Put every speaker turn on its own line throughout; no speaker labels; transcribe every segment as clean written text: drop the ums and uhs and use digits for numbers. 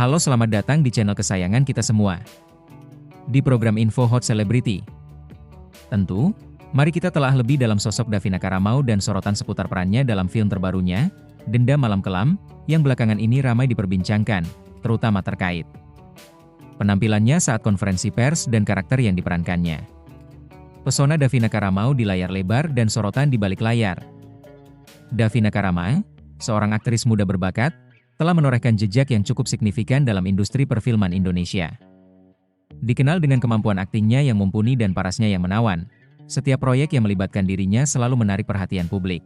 Halo, selamat datang di channel kesayangan kita semua. Di program Info Hot Celebrity. Tentu, mari kita telah lebih dalam sosok Davina Karamau dan sorotan seputar perannya dalam film terbarunya, Dendam Malam Kelam, yang belakangan ini ramai diperbincangkan, terutama terkait penampilannya saat konferensi pers dan karakter yang diperankannya. Pesona Davina Karamau di layar lebar dan sorotan di balik layar. Davina Karamau, seorang aktris muda berbakat, telah menorehkan jejak yang cukup signifikan dalam industri perfilman Indonesia. Dikenal dengan kemampuan aktingnya yang mumpuni dan parasnya yang menawan, setiap proyek yang melibatkan dirinya selalu menarik perhatian publik.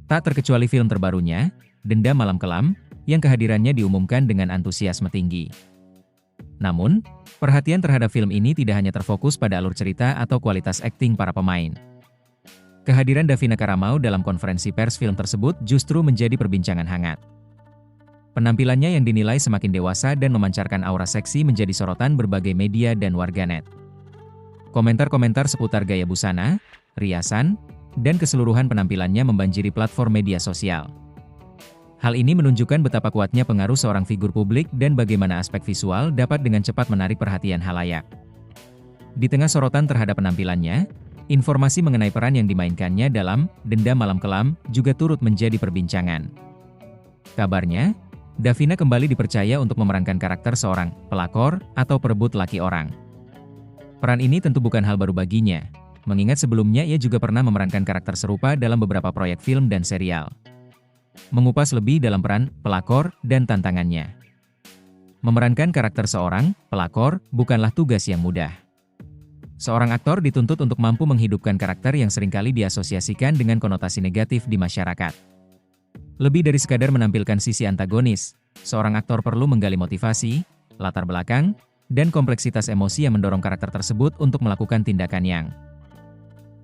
Tak terkecuali film terbarunya, Dendam Malam Kelam, yang kehadirannya diumumkan dengan antusiasme tinggi. Namun, perhatian terhadap film ini tidak hanya terfokus pada alur cerita atau kualitas akting para pemain. Kehadiran Davina Karamau dalam konferensi pers film tersebut justru menjadi perbincangan hangat. Penampilannya yang dinilai semakin dewasa dan memancarkan aura seksi menjadi sorotan berbagai media dan warganet. Komentar-komentar seputar gaya busana, riasan, dan keseluruhan penampilannya membanjiri platform media sosial. Hal ini menunjukkan betapa kuatnya pengaruh seorang figur publik dan bagaimana aspek visual dapat dengan cepat menarik perhatian halayak. Di tengah sorotan terhadap penampilannya, informasi mengenai peran yang dimainkannya dalam Dendam Malam Kelam juga turut menjadi perbincangan. Kabarnya, Davina kembali dipercaya untuk memerankan karakter seorang pelakor atau perebut laki orang. Peran ini tentu bukan hal baru baginya, mengingat sebelumnya ia juga pernah memerankan karakter serupa dalam beberapa proyek film dan serial. Mengupas lebih dalam peran pelakor dan tantangannya. Memerankan karakter seorang pelakor bukanlah tugas yang mudah. Seorang aktor dituntut untuk mampu menghidupkan karakter yang seringkali diasosiasikan dengan konotasi negatif di masyarakat. Lebih dari sekadar menampilkan sisi antagonis, seorang aktor perlu menggali motivasi, latar belakang, dan kompleksitas emosi yang mendorong karakter tersebut untuk melakukan tindakan yang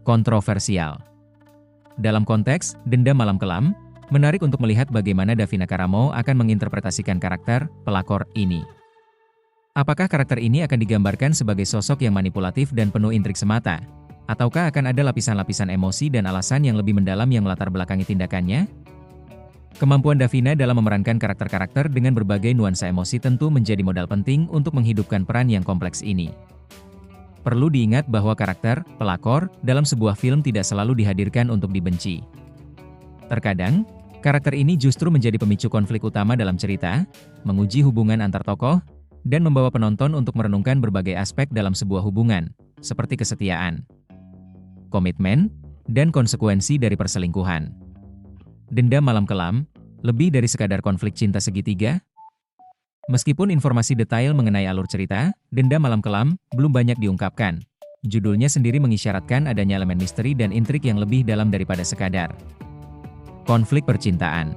kontroversial. Dalam konteks Dendam Malam Kelam, menarik untuk melihat bagaimana Davina Karamau akan menginterpretasikan karakter pelakor ini. Apakah karakter ini akan digambarkan sebagai sosok yang manipulatif dan penuh intrik semata? Ataukah akan ada lapisan-lapisan emosi dan alasan yang lebih mendalam yang melatar belakangi tindakannya? Kemampuan Davina dalam memerankan karakter-karakter dengan berbagai nuansa emosi tentu menjadi modal penting untuk menghidupkan peran yang kompleks ini. Perlu diingat bahwa karakter pelakor dalam sebuah film tidak selalu dihadirkan untuk dibenci. Terkadang, karakter ini justru menjadi pemicu konflik utama dalam cerita, menguji hubungan antar tokoh, dan membawa penonton untuk merenungkan berbagai aspek dalam sebuah hubungan, seperti kesetiaan, komitmen, dan konsekuensi dari perselingkuhan. Dendam Malam Kelam, lebih dari sekadar konflik cinta segitiga. Meskipun informasi detail mengenai alur cerita, Dendam Malam Kelam belum banyak diungkapkan. Judulnya sendiri mengisyaratkan adanya elemen misteri dan intrik yang lebih dalam daripada sekadar konflik percintaan.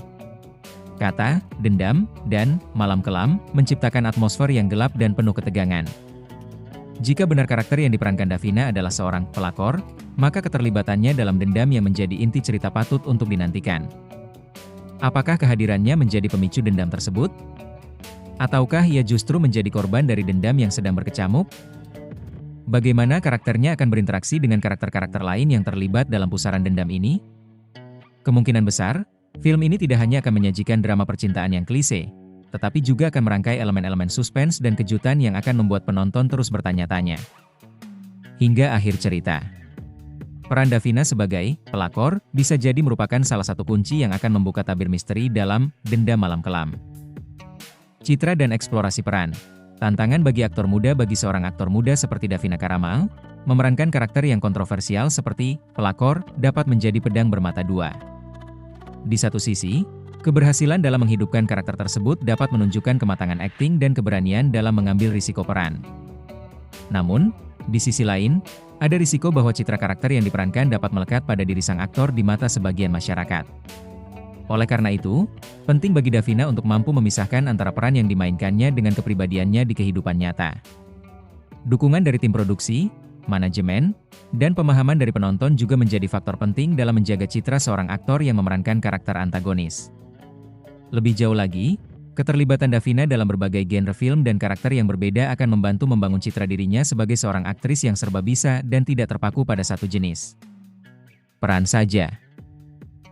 Kata, dendam, dan malam kelam menciptakan atmosfer yang gelap dan penuh ketegangan. Jika benar karakter yang diperankan Davina adalah seorang pelakor, maka keterlibatannya dalam dendam yang menjadi inti cerita patut untuk dinantikan. Apakah kehadirannya menjadi pemicu dendam tersebut? Ataukah ia justru menjadi korban dari dendam yang sedang berkecamuk? Bagaimana karakternya akan berinteraksi dengan karakter-karakter lain yang terlibat dalam pusaran dendam ini? Kemungkinan besar, film ini tidak hanya akan menyajikan drama percintaan yang klise, tetapi juga akan merangkai elemen-elemen suspens dan kejutan yang akan membuat penonton terus bertanya-tanya hingga akhir cerita. Peran Davina sebagai pelakor bisa jadi merupakan salah satu kunci yang akan membuka tabir misteri dalam Dendam Malam Kelam. Citra dan eksplorasi peran. Tantangan bagi aktor muda bagi seorang aktor muda seperti Davina Karamau, memerankan karakter yang kontroversial seperti pelakor dapat menjadi pedang bermata dua. Di satu sisi, keberhasilan dalam menghidupkan karakter tersebut dapat menunjukkan kematangan akting dan keberanian dalam mengambil risiko peran. Namun, di sisi lain, ada risiko bahwa citra karakter yang diperankan dapat melekat pada diri sang aktor di mata sebagian masyarakat. Oleh karena itu, penting bagi Davina untuk mampu memisahkan antara peran yang dimainkannya dengan kepribadiannya di kehidupan nyata. Dukungan dari tim produksi, manajemen, dan pemahaman dari penonton juga menjadi faktor penting dalam menjaga citra seorang aktor yang memerankan karakter antagonis. Lebih jauh lagi, keterlibatan Davina dalam berbagai genre film dan karakter yang berbeda akan membantu membangun citra dirinya sebagai seorang aktris yang serba bisa dan tidak terpaku pada satu jenis peran saja.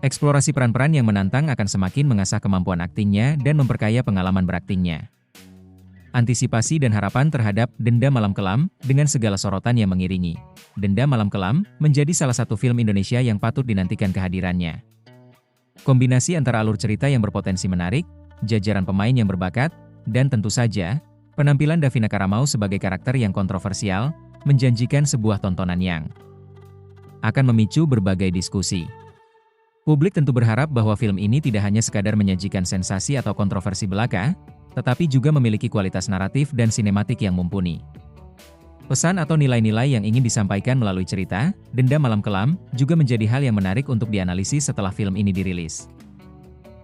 Eksplorasi peran-peran yang menantang akan semakin mengasah kemampuan aktingnya dan memperkaya pengalaman beraktingnya. Antisipasi dan harapan terhadap Denda Malam Kelam dengan segala sorotan yang mengiringi. Denda Malam Kelam menjadi salah satu film Indonesia yang patut dinantikan kehadirannya. Kombinasi antara alur cerita yang berpotensi menarik, jajaran pemain yang berbakat, dan tentu saja, penampilan Davina Karamau sebagai karakter yang kontroversial, menjanjikan sebuah tontonan yang akan memicu berbagai diskusi. Publik tentu berharap bahwa film ini tidak hanya sekadar menyajikan sensasi atau kontroversi belaka, tetapi juga memiliki kualitas naratif dan sinematik yang mumpuni. Pesan atau nilai-nilai yang ingin disampaikan melalui cerita, Denda Malam Kelam, juga menjadi hal yang menarik untuk dianalisis setelah film ini dirilis.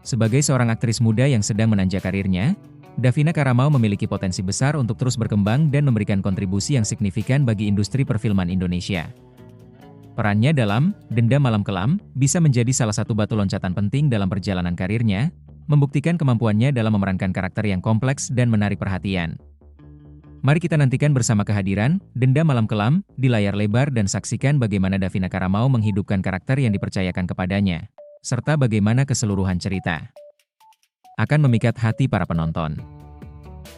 Sebagai seorang aktris muda yang sedang menanjak karirnya, Davina Karamau memiliki potensi besar untuk terus berkembang dan memberikan kontribusi yang signifikan bagi industri perfilman Indonesia. Perannya dalam Denda Malam Kelam bisa menjadi salah satu batu loncatan penting dalam perjalanan karirnya, membuktikan kemampuannya dalam memerankan karakter yang kompleks dan menarik perhatian. Mari kita nantikan bersama kehadiran Denda Malam Kelam di layar lebar dan saksikan bagaimana Davina Karamau menghidupkan karakter yang dipercayakan kepadanya, serta bagaimana keseluruhan cerita akan memikat hati para penonton.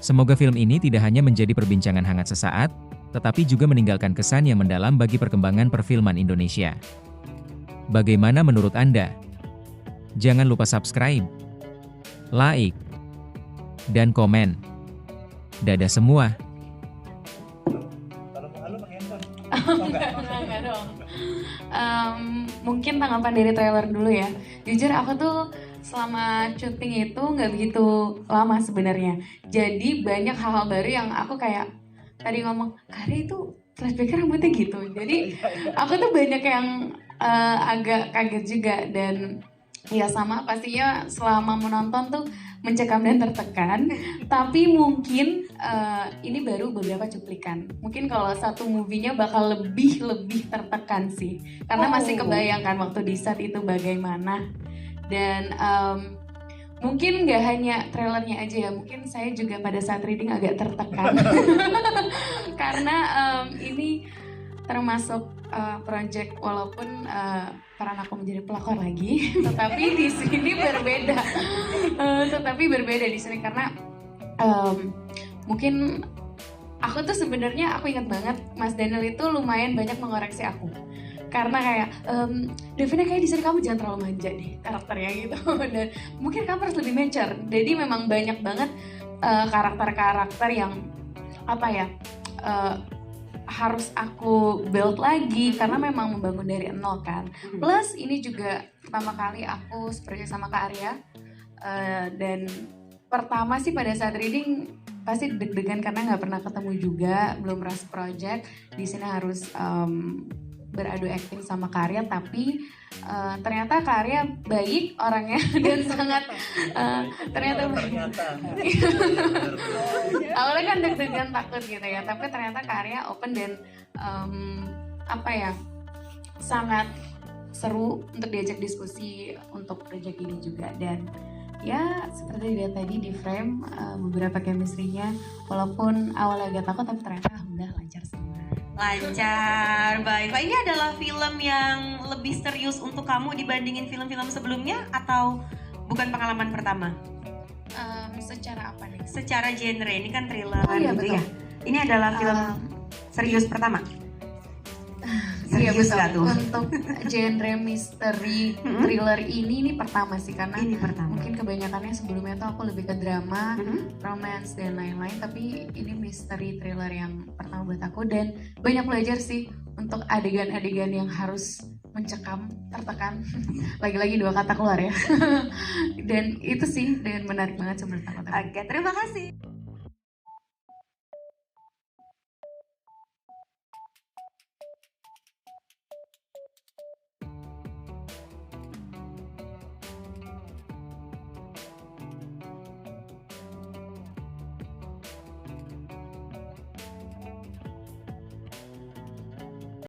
Semoga film ini tidak hanya menjadi perbincangan hangat sesaat, tetapi juga meninggalkan kesan yang mendalam bagi perkembangan perfilman Indonesia. Bagaimana menurut Anda? Jangan lupa subscribe, like, dan komen. Dadah semua.
Kalau malu pakai handphone.
Enggak dong. Mungkin tanggapan dari trailer dulu ya. Jujur aku tuh selama syuting itu nggak begitu lama sebenarnya. Jadi banyak hal-hal baru yang aku kayak tadi ngomong, Karya itu flashback rambutnya gitu. Jadi aku tuh banyak yang agak kaget juga dan ya sama pastinya selama menonton tuh mencekam dan tertekan. Tapi mungkin ini baru beberapa cuplikan. Mungkin kalau satu movie-nya bakal lebih tertekan sih. Karena masih kebayangkan waktu di set itu bagaimana. Dan mungkin nggak hanya trailernya aja ya, mungkin saya juga pada saat reading agak tertekan. Karena ini termasuk project walaupun peran aku menjadi pelakor lagi, tetapi di sini berbeda. Tetapi berbeda di sini karena mungkin aku tuh sebenarnya aku ingat banget Mas Daniel itu lumayan banyak mengoreksi aku. Karena kayak Davina kayak di sini kamu jangan terlalu manja deh karakternya gitu. Dan mungkin kamu harus lebih mature. Jadi memang banyak banget karakter-karakter yang apa ya harus aku build lagi karena memang membangun dari nol kan. Plus ini juga pertama kali aku seperti sama Kak Arya dan pertama sih pada saat reading pasti deg-degan karena nggak pernah ketemu juga, belum pernah project. Di sini harus beradu acting sama Kak Arya, tapi ternyata Kak Arya baik orangnya dan sangat ternyata awalnya kan deg-degan takut gitu ya, tapi ternyata Kak Arya open dan apa ya sangat seru untuk diajak diskusi untuk project ini juga. Dan ya seperti dilihat tadi di frame beberapa chemistry-nya walaupun awalnya agak takut tapi ternyata alhamdulillah lancar semua.
Lancar, baik. Pak, ini adalah film yang lebih serius untuk kamu dibandingin film-film sebelumnya atau bukan pengalaman pertama?
Secara apa nih?
Secara genre, ini kan thriller
iya,
gitu
betul.
ya. Ini adalah film serius pertama?
Iya
Serius
betul.
gak tuh?
Untuk genre misteri thriller ini pertama sih karena
Ini pertama.
mungkin kebanyakannya sebelumnya tuh aku lebih ke drama, romance dan lain-lain, tapi ini misteri thriller yang pertama buat aku dan banyak belajar sih untuk adegan-adegan yang harus mencekam, tertekan. Lagi-lagi dua kata keluar ya. Dan itu sih dan menarik banget menurut aku.
Oke, terima kasih.